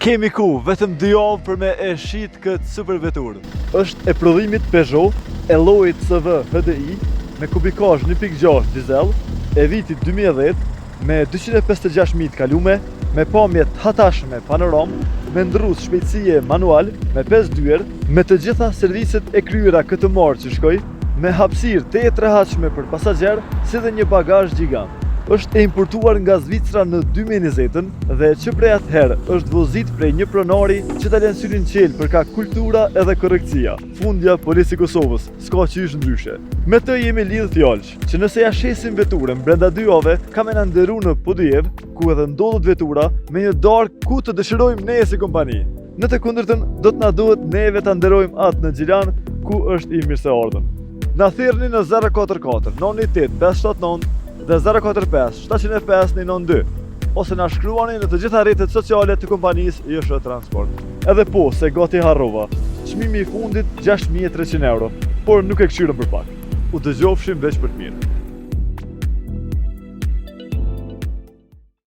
Kemi ku, vetëm 2 javë për me e shit këtë super veturë. Është e prodhimit Peugeot, e llojit SV HDI, me kubikazh 1.6 dizel, e vitit 2010, me 256.000 kalume, me pamje të hatashme panoram, me ndrrues shpejtësie manual, me 5 dyer, me të gjitha serviset e kryera këtë marë që shkoj, me hapësirë të rehatshme për pasagjer, si dhe një bagazh gjigant. Është e importuar nga Zvicra në 2020 dhe që prej atëherë është vozit prej një pronari që ta lën syrin qel për ka kultura edhe korrekcia. Fundja Polisi Kosovës, s'ka qysh ndryshe. Me të jemi lidhë fjallësh, që nëse ja shesim veturën brenda 2 javë, ka me na nderu në Podiev, ku edhe ndodhet vetura, me një darkë ku të dëshirojmë ne si kompani. Në të kundërtën, do të na duhet neve ta nderojmë atë në Gjilan, ku është i mirëseardhën. Na thirrni në 044 98 579 dhe 045 705 192, ose na shkruani në të gjitha rrjetet sociale të kompanisë JSH Transport. Edhe po, se gati harrova, çmimi i fundit 6300 euro, por nuk e këshirëm për pak. U dëgjofshim veç për të mirë.